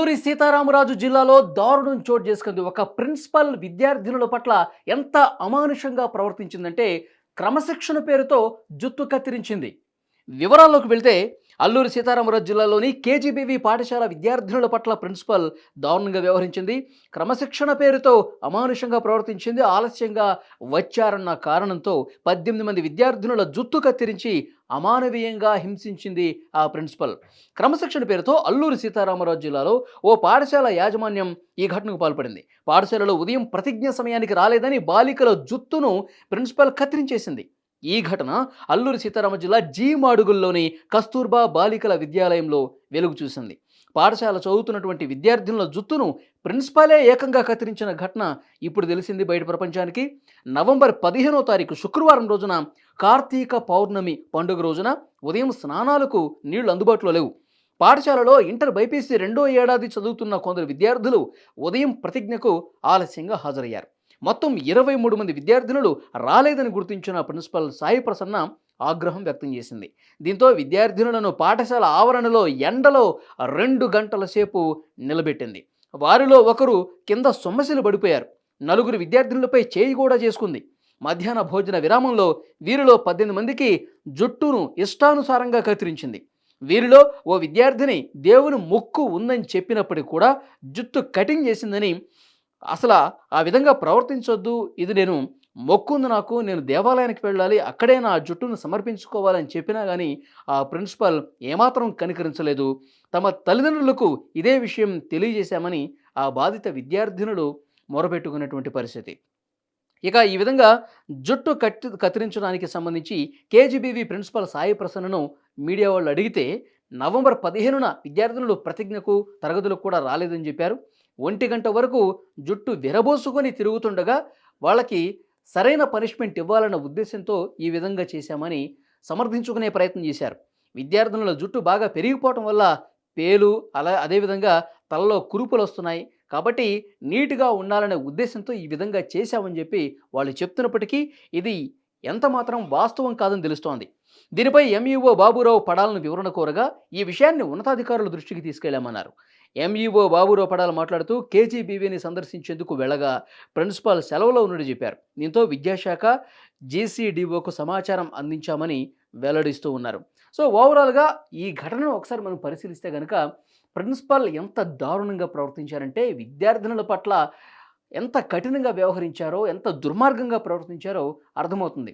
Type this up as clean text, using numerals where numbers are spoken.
అల్లూరి సీతారామరాజు జిల్లాలో దారుణం చోటు చేసుకుంది. ఒక ప్రిన్సిపల్ విద్యార్థినుల పట్ల ఎంత అమానుషంగా ప్రవర్తించిందంటే, క్రమశిక్షణ పేరుతో జుత్తు కత్తిరించింది. వివరాల్లోకి వెళ్తే, అల్లూరి సీతారామరాజు జిల్లాలోని కేజీబీవీ పాఠశాల విద్యార్థినుల పట్ల ప్రిన్సిపల్ దారుణంగా వ్యవహరించింది. క్రమశిక్షణ పేరుతో అమానుషంగా ప్రవర్తించింది. ఆలస్యంగా వచ్చారన్న కారణంతో 18 మంది విద్యార్థినుల జుత్తు కత్తిరించి అమానవీయంగా హింసించింది ఆ ప్రిన్సిపల్. క్రమశిక్షణ పేరుతో అల్లూరి సీతారామరాజు జిల్లాలో ఓ పాఠశాల యాజమాన్యం ఈ ఘటనకు పాల్పడింది. పాఠశాలలో ఉదయం ప్రతిజ్ఞ సమయానికి రాలేదని బాలికల జుత్తును ప్రిన్సిపల్ కత్తిరించేసింది. ఈ ఘటన అల్లూరి సీతారామ జిల్లా మాడుగుల్లోని కస్తూర్బా బాలికల విద్యాలయంలో వెలుగు చూసింది. పాఠశాల చదువుతున్నటువంటి విద్యార్థినుల జుత్తును ప్రిన్సిపాలే ఏకంగా కత్తిరించిన ఘటన ఇప్పుడు తెలిసింది బయట ప్రపంచానికి. నవంబర్ 15వ తారీఖు శుక్రవారం రోజున కార్తీక పౌర్ణమి పండుగ రోజున ఉదయం స్నానాలకు నీళ్లు అందుబాటులో లేవు. పాఠశాలలో ఇంటర్ బైపీసీ 2వ ఏడాది చదువుతున్న కొందరు విద్యార్థులు ఉదయం ప్రతిజ్ఞకు ఆలస్యంగా హాజరయ్యారు. మొత్తం 23 మంది విద్యార్థినులు రాలేదని గుర్తించిన ప్రిన్సిపల్ సాయి ప్రసన్న ఆగ్రహం వ్యక్తం చేసింది. దీంతో విద్యార్థినులను పాఠశాల ఆవరణలో ఎండలో 2 గంటల సేపు నిలబెట్టింది. వారిలో ఒకరు కింద సొమ్మసిలు పడిపోయారు. నలుగురు విద్యార్థినులపై చేయి కూడా చేసుకుంది. మధ్యాహ్న భోజన విరామంలో వీరిలో 18 మందికి జుట్టును ఇష్టానుసారంగా కత్తిరించింది. వీరిలో ఓ విద్యార్థిని దేవుని మొక్కు ఉందని చెప్పినప్పటికీ కూడా జుట్టు కటింగ్ చేసిందని, అసలు ఆ విధంగా ప్రవర్తించొద్దు, ఇది నేను మొక్కు ఉంది నాకు, నేను దేవాలయానికి వెళ్ళాలి, అక్కడే నా జుట్టును సమర్పించుకోవాలని చెప్పినా కానీ ఆ ప్రిన్సిపల్ ఏమాత్రం కనికరించలేదు. తమ తల్లిదండ్రులకు ఇదే విషయం తెలియజేశామని ఆ బాధిత విద్యార్థినులు మొరపెట్టుకున్నటువంటి పరిస్థితి. ఇక ఈ విధంగా జుట్టు కత్తిరించడానికి సంబంధించి కేజీబీవీ ప్రిన్సిపల్ సాయి ప్రసన్నను మీడియా వాళ్ళు అడిగితే, నవంబర్ 15న విద్యార్థినులు ప్రతిజ్ఞకు తరగతులకు కూడా రాలేదని చెప్పారు. 1 గంట వరకు జుట్టు విరబోసుకొని తిరుగుతుండగా వాళ్ళకి సరైన పనిష్మెంట్ ఇవ్వాలన్న ఉద్దేశంతో ఈ విధంగా చేశామని సమర్థించుకునే ప్రయత్నం చేశారు. విద్యార్థినుల జుట్టు బాగా పెరిగిపోవటం వల్ల పేలు అదేవిధంగా తలలో కురుపులు వస్తున్నాయి, కాబట్టి నీట్గా ఉండాలనే ఉద్దేశంతో ఈ విధంగా చేశామని చెప్పి వాళ్ళు చెప్తున్నప్పటికీ ఇది ఎంత మాత్రం వాస్తవం కాదని తెలుస్తోంది. దీనిపై ఎంఈఓ బాబురావు పడాలను వివరణ కోరగా ఈ విషయాన్ని ఉన్నతాధికారుల దృష్టికి తీసుకెళ్లామన్నారు. ఎంఈఓ బాబురావు పడాల మాట్లాడుతూ కేజీబీవీని సందర్శించేందుకు వెళ్ళగా ప్రిన్సిపాల్ సెలవులో ఉన్నట్టు చెప్పారు. దీంతో విద్యాశాఖ జీసీడీఓకు సమాచారం అందించామని వెల్లడిస్తూ ఉన్నారు. సో ఓవరాల్గా ఈ ఘటనను ఒకసారి మనం పరిశీలిస్తే కనుక ప్రిన్సిపల్ ఎంత దారుణంగా ప్రవర్తించారంటే, విద్యార్థినుల పట్ల ఎంత కఠినంగా వ్యవహరించారో, ఎంత దుర్మార్గంగా ప్రవర్తించారో అర్థమవుతుంది.